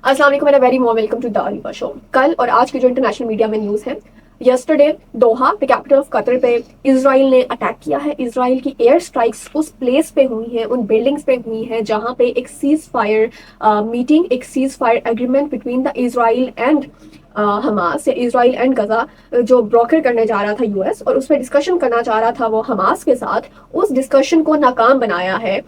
अस्सलाम वालेकुम and very warm welcome to the Aliba show. कल और आज की जो इंटरनेशनल मीडिया में न्यूज़ है, yesterday Doha the capital of Qatar पे इसराइल ने अटैक किया है। इसराइल की एयर स्ट्राइक्स उस प्लेस पे हुई हैं, उन बिल्डिंग्स पे हुई हैं जहां पे एक सीज फायर मीटिंग, एक cease fire agreement between the Israel and Hamas या इसराइल एंड गजा जो ब्रोकर करने जा रहा था यूएस, और उस पर डिस्कशन करना चाह रहा था वो हमास के साथ। उस डिस्कशन को नाकाम बनाया है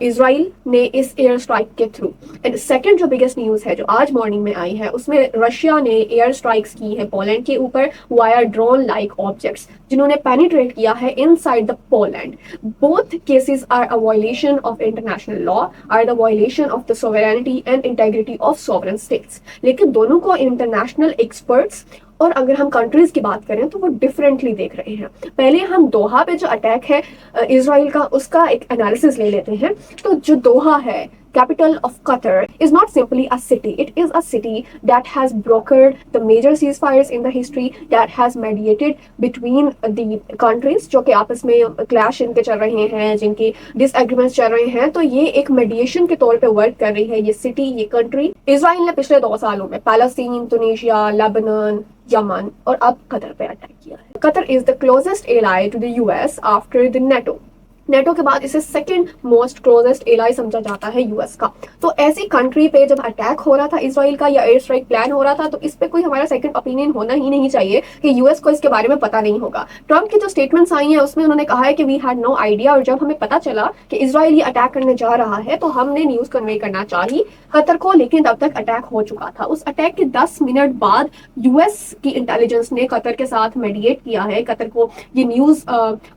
इसराइल ने इस एयर स्ट्राइक के थ्रू। एंड सेकंड जो बिगेस्ट न्यूज़ है जो आज मॉर्निंग में आई है, उसमें रशिया ने एयर स्ट्राइक्स की है पोलैंड के ऊपर वाया ड्रोन लाइक ऑब्जेक्ट्स, जिन्होंने पेनिट्रेट किया है inside the Poland. Both cases are a violation of international law, are the violation of the sovereignty and integrity of sovereign states. लेकिन दोनों को इंटरनेशनल एक्सपर्ट्स और अगर हम कंट्रीज की बात करें तो वो डिफरेंटली देख रहे हैं। पहले हम दोहा पे जो अटैक है इसराइल का, उसका एक एनालिसिस ले लेते हैं। तो जो दोहा है, capital of Qatar, is not simply a city. It is a city that has brokered the major ceasefires in the history, that has mediated between the countries जो कि आपस में क्लैश इनके चल रहे हैं, जिनके डिसएग्रीमेंट्स चल रहे हैं। तो ये एक मेडिएशन के तौर पे वर्क कर रही है ये सिटी, ये कंट्री। इसराइल ने पिछले 2 सालों में पैलेस्टीन, तुनीशिया, लेबनान, यमन और अब कतर पे अटैक किया है। Qatar is the closest ally to the US after the NATO. NATO के बाद इसे सेकंड मोस्ट क्लोजेस्ट एलाई समझा जाता है यूएस का। तो ऐसी कंट्री पे जब अटैक हो रहा था इसराइल का या एयर स्ट्राइक प्लान हो रहा था, तो इस पे कोई हमारा सेकंड ओपिनियन होना ही नहीं चाहिए कि यूएस को इसके बारे में पता नहीं होगा। ट्रम्प की जो स्टेटमेंट्स आई हैं उसमें उन्होंने कहा है कि वी हैड नो आइडिया, और जब हमें पता चला कि इसराइल ये अटैक करने जा रहा है तो हमने न्यूज कन्वे करना चाहिए कतर को, लेकिन तब तक अटैक हो चुका था। उस अटैक के 10 मिनट बाद यूएस की इंटेलिजेंस ने कतर के साथ मेडिएट किया है, कतर को ये न्यूज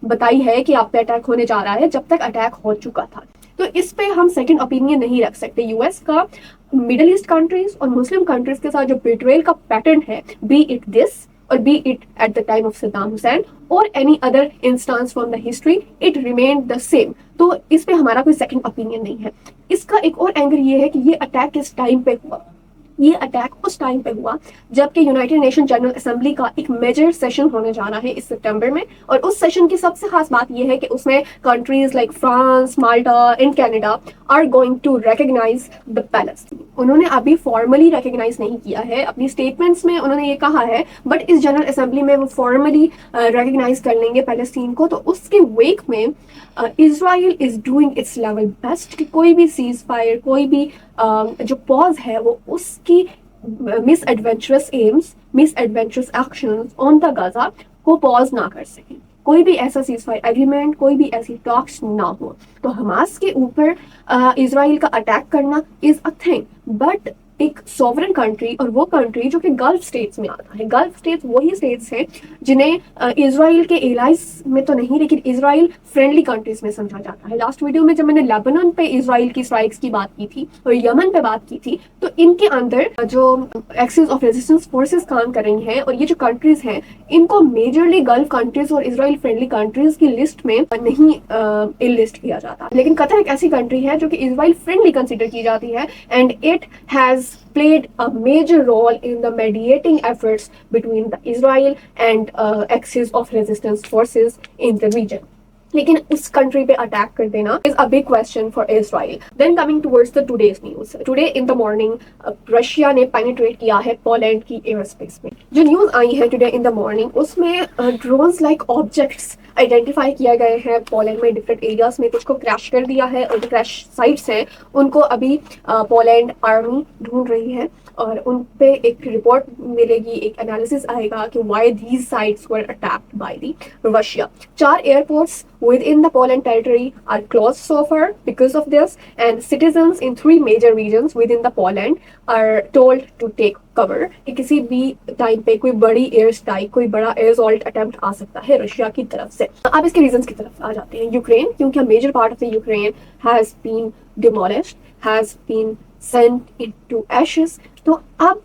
बताई है कि आप पे अटैक होने जा रहा है, जब तक अटैक हो चुका था। तो इस पे हम सेकंड ओपिनियन नहीं रख सकते। यूएस का मिडिल ईस्ट कंट्रीज और मुस्लिम कंट्रीज के साथ जो बिट्रेयल का पैटर्न है, B it this or be it at the time of Saddam Hussein or any other instance from the history, it remained the same. तो इस पे हमारा कोई सेकंड ओपिनियन नहीं है। इसका एक और एंगल ये है कि ये अटैक किस टाइम पे हुआ। ये अटैक उस टाइम पे हुआ जबकि यूनाइटेड नेशन जनरल असेंबली का एक मेजर सेशन होने जा रहा है इस सितंबर में, और उस सेशन की सबसे खास बात यह है कि उसमें countries like France, Malta and Canada are going to recognize the Palestine. उन्होंने अभी फॉर्मली रिकॉग्नाइज नहीं किया है, अपनी स्टेटमेंट्स में उन्होंने ये कहा है, बट इस जनरल असेंबली में वो फॉर्मली रिकॉग्नाइज कर लेंगे पैलेस्टीन को। तो उसके वेक में Israel is doing it's level best कि कोई भी सीज फायर, कोई भी जो पॉज है वो उसकी misadventurous aims, misadventurous actions on the Gaza को पॉज ना कर सके। कोई भी ऐसा सीज फायर एग्रीमेंट, कोई भी ऐसी टॉक्स ना हो। तो हमास के ऊपर इसराइल का अटैक करना इज अ थिंग, बट एक सॉवरेन कंट्री, और वो कंट्री जो कि गल्फ स्टेट्स में आता है। गल्फ स्टेट्स वही स्टेट्स हैं जिन्हें इसराइल के एलाइज में तो नहीं लेकिन इसराइल फ्रेंडली कंट्रीज में समझा जाता है। लास्ट वीडियो में जब मैंने लेबनान पे इसराइल की स्ट्राइक्स की बात की थी और यमन पे बात की थी, तो इनके अंदर जो एक्सिस ऑफ रेजिस्टेंस फोर्सेस काम कर रही हैं, और ये जो कंट्रीज हैं इनको मेजरली गल्फ कंट्रीज और इसराइल फ्रेंडली कंट्रीज की लिस्ट में नहीं लिस्ट किया जाता। लेकिन कतर एक ऐसी कंट्री है जो कि इसराइल फ्रेंडली कंसिडर की जाती है, and it has played a major role in the mediating efforts between the Israel and axis of resistance forces in the region. लेकिन उस कंट्री पे अटैक कर देना is a big question for Israel. Then coming towards the today's news, today in the morning Russia ने penetrate किया है Poland की air space में। जो न्यूज आई है टुडे इन द मॉर्निंग उसमें ड्रोन्स लाइक ऑब्जेक्ट्स आइडेंटिफाई किया गए हैं पोलैंड में डिफरेंट एरियाज में। कुछ को क्रैश कर दिया है, और जो क्रैश साइट्स हैं उनको अभी पोलैंड आर्मी ढूंढ रही है, और उन पे एक रिपोर्ट मिलेगी, एक एनालिसिस आएगा कि why these sites were attacked by the Russia. 4 airports within the Poland territory are closed so far because of this, and citizens in 3 major regions within the Poland are told to take cover कि किसी भी time पे कोई बड़ी air strike, कोई बड़ा air assault attempt आ सकता है रशिया की तरफ से। अब इसके रीजंस की तरफ आ जाते हैं। यूक्रेन, क्योंकि a major part of the Ukraine has been demolished, has been sent into ashes, तो अब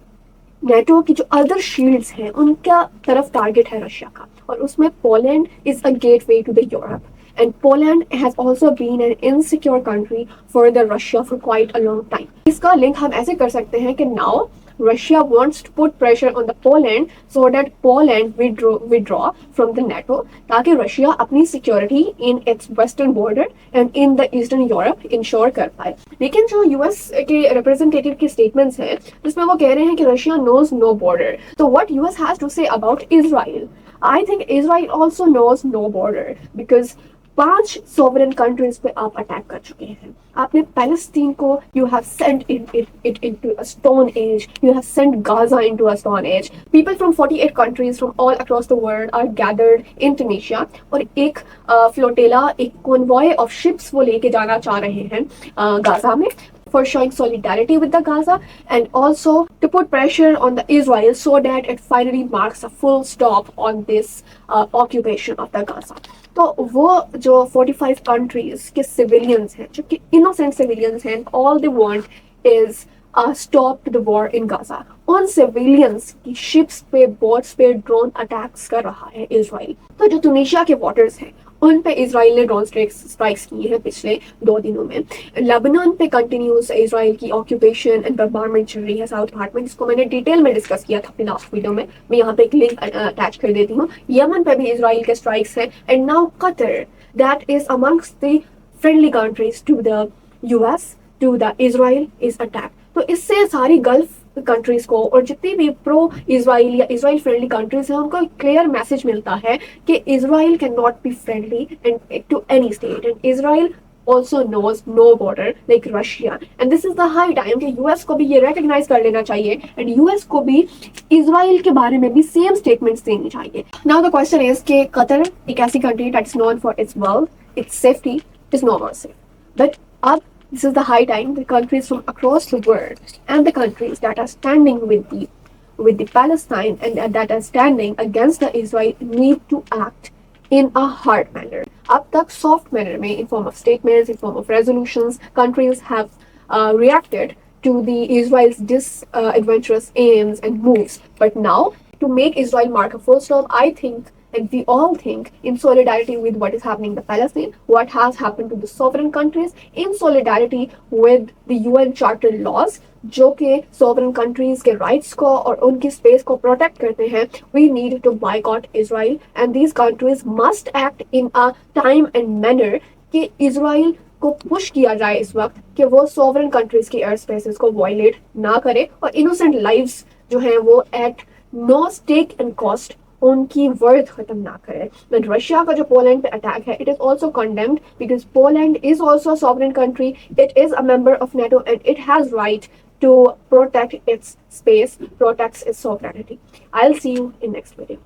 नेटो की जो अदर शील्ड्स हैं उनका तरफ टारगेट है रशिया का, और उसमें Poland is a gateway to the Europe, and Poland has also been an insecure country for the Russia for quite a long time. इसका लिंक हम ऐसे कर सकते हैं कि now Russia wants to put pressure on the Poland so that Poland withdraw from the NATO, ताकि Russia अपनी security in its western border and in the eastern Europe ensure कर पाए। लेकिन जो यूएस के रिप्रेजेंटेटिव के स्टेटमेंट्स हैं जिसमें वो कह रहे हैं कि रशिया नोज नो बॉर्डर, तो what US has to say about Israel? I think Israel also knows no border, because 5 sovereign countries पे आप अटैक कर चुके हैं। आपने पैलेस्टीन को you have sent it into a stone age, you have sent Gaza into a stone age. People from 48 countries from all across the world are gathered in Tunisia, और एक flotilla, एक convoy of ships वो लेके जाना चाह रहे हैं Gaza में, for showing solidarity with the Gaza and also to put pressure on the Israel so that it finally marks a full stop on this occupation of the Gaza. तो वो जो 45 countries के civilians हैं, जो कि innocent civilians हैं, all they want is stop to the war in Gaza. उन civilians की ships पे, boats पे ड्रोन अटैक्स कर रहा है इजराइल। तो जो टूनिशिया के waters हैं उन पे इजराइल ने ड्रोन स्ट्राइक्स की है पिछले 2 दिनों में। लेबनान पे कंटिन्यूस इजराइल की ऑक्यूपेशन एंड बम्बारमेंट चल रही है साउथ पार्ट में, जिसको मैंने डिटेल में डिस्कस किया था अपनी लास्ट वीडियो में। मैं यहाँ पे एक लिंक अटैच कर देती हूँ। यमन पे भी इजराइल के स्ट्राइक्स हैं, and now Qatar that is amongst the friendly countries to the US, to the Israel is attack. तो इससे सारी गल्फ कंट्रीज को और जितनी भी प्रो इजराइल या इजराइल फ्रेंडली कंट्रीज हैं उनको क्लियर मैसेज मिलता है कि Israel can not be friendly and to any state, and Israel also knows no border like Russia, and this is the high time कि यूएस को भी ये recognize कर लेना चाहिए, and यूएस को भी इजराइल के बारे में भी सेम स्टेटमेंट्स देनी चाहिए। Now the question is कि कतर एक ऐसी country that is known for its wealth, its safety is no more safe, but अब this is the high time the countries from across the world and the countries that are standing with the Palestine and that are standing against the Israel need to act in a hard manner. अब तक soft manner में in form of statements, in form of resolutions, countries have reacted to the Israel's disadventurous aims and moves. But now, to make Israel mark a full stop, I think, and we all think, in solidarity with what is happening in Palestine, what has happened to the sovereign countries, in solidarity with the UN Charter laws, जो कि sovereign countries के rights को और उनकी space को protect करते हैं, we need to boycott Israel, and these countries must act in a time and manner कि Israel को पुश किया जाए इस वक्त कि वो sovereign countries के एयर स्पेसेस को वायलेट ना करे और innocent lives जो हैं वो at no stake and cost उनकी वर्थ खत्म ना करे। बट रशिया का जो पोलैंड पे अटैक है, it is also condemned because Poland is also sovereign country, it is a member of NATO and it has right to protect its space, protects its sovereignty. I'll see you in next video.